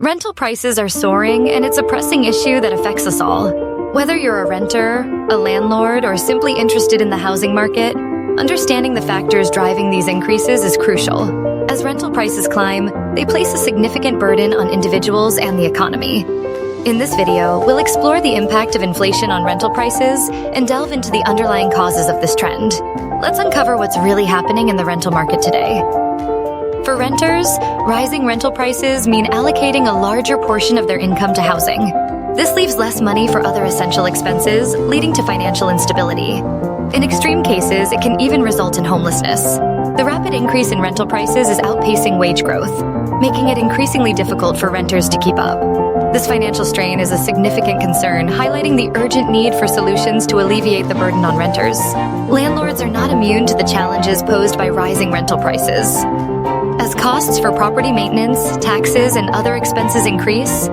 Rental prices are soaring, and it's a pressing issue that affects us all. Whether you're a renter, a landlord, or simply interested in the housing market, understanding the factors driving these increases is crucial. As rental prices climb, they place a significant burden on individuals and the economy. In this video, we'll explore the impact of inflation on rental prices and delve into the underlying causes of this trend. Let's uncover what's really happening in the rental market today. For renters, rising rental prices mean allocating a larger portion of their income to housing. This leaves less money for other essential expenses, leading to financial instability. In extreme cases, it can even result in homelessness. The rapid increase in rental prices is outpacing wage growth, making it increasingly difficult for renters to keep up. This financial strain is a significant concern, highlighting the urgent need for solutions to alleviate the burden on renters. Landlords are not immune to the challenges posed by rising rental prices. As costs for property maintenance, taxes, and other expenses increase,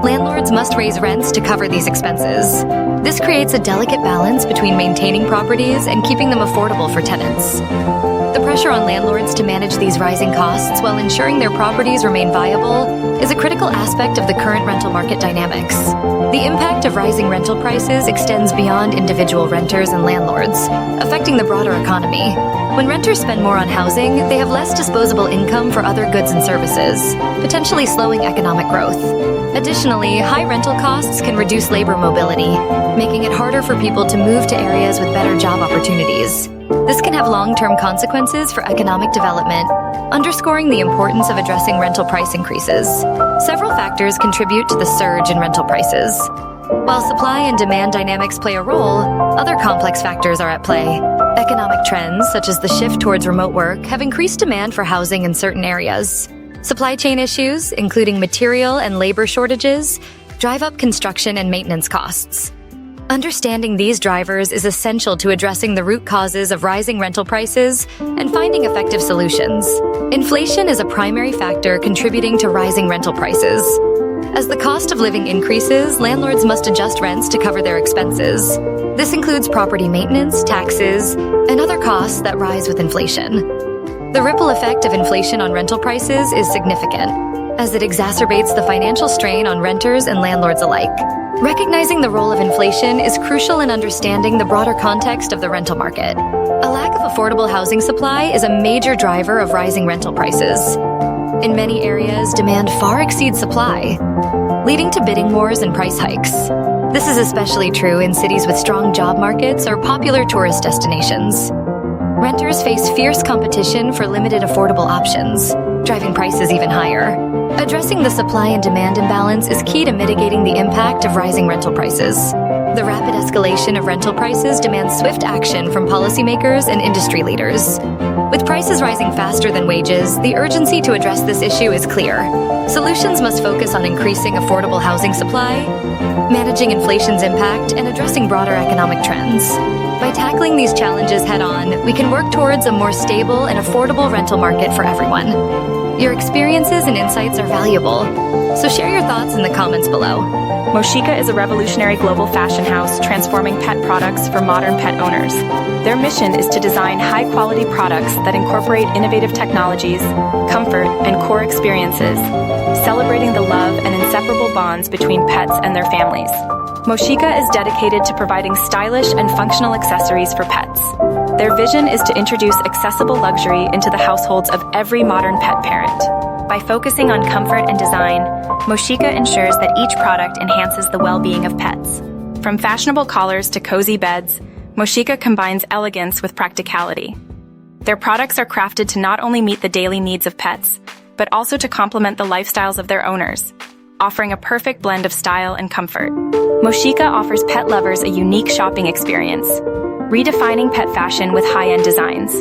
landlords must raise rents to cover these expenses. This creates a delicate balance between maintaining properties and keeping them affordable for tenants. The pressure on landlords to manage these rising costs while ensuring their properties remain viable is a critical aspect of the current rental market dynamics. The impact of rising rental prices extends beyond individual renters and landlords, affecting the broader economy. When renters spend more on housing, they have less disposable income for other goods and services, potentially slowing economic growth. Additionally, high rental costs can reduce labor mobility, making it harder for people to move to areas with better job opportunities. This can have long-term consequences for economic development, underscoring the importance of addressing rental price increases. Several factors contribute to the surge in rental prices. While supply and demand dynamics play a role, other complex factors are at play. Economic trends, such as the shift towards remote work, have increased demand for housing in certain areas. Supply chain issues, including material and labor shortages, drive up construction and maintenance costs. Understanding these drivers is essential to addressing the root causes of rising rental prices and finding effective solutions. Inflation is a primary factor contributing to rising rental prices. As the cost of living increases, landlords must adjust rents to cover their expenses. This includes property maintenance, taxes, and other costs that rise with inflation. The ripple effect of inflation on rental prices is significant, as it exacerbates the financial strain on renters and landlords alike. Recognizing the role of inflation is crucial in understanding the broader context of the rental market. A lack of affordable housing supply is a major driver of rising rental prices. In many areas, demand far exceeds supply, leading to bidding wars and price hikes. This is especially true in cities with strong job markets or popular tourist destinations. Renters face fierce competition for limited affordable options, driving prices even higher. Addressing the supply and demand imbalance is key to mitigating the impact of rising rental prices. The rapid escalation of rental prices demands swift action from policymakers and industry leaders. With prices rising faster than wages, the urgency to address this issue is clear. Solutions must focus on increasing affordable housing supply, managing inflation's impact, and addressing broader economic trends. By tackling these challenges head-on, we can work towards a more stable and affordable rental market for everyone. Your experiences and insights are valuable, so share your thoughts in the comments below. Moshika is a revolutionary global fashion house transforming pet products for modern pet owners. Their mission is to design high-quality products that incorporate innovative technologies, comfort, and core experiences, celebrating the love and inseparable bonds between pets and their families. Moshika is dedicated to providing stylish and functional accessories for pets. Their vision is to introduce accessible luxury into the households of every modern pet parent. By focusing on comfort and design, Moshika ensures that each product enhances the well-being of pets. From fashionable collars to cozy beds, Moshika combines elegance with practicality. Their products are crafted to not only meet the daily needs of pets, but also to complement the lifestyles of their owners, offering a perfect blend of style and comfort. Moshika offers pet lovers a unique shopping experience, redefining pet fashion with high-end designs.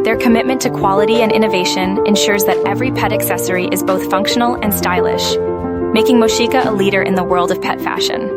Their commitment to quality and innovation ensures that every pet accessory is both functional and stylish, making Moshika a leader in the world of pet fashion.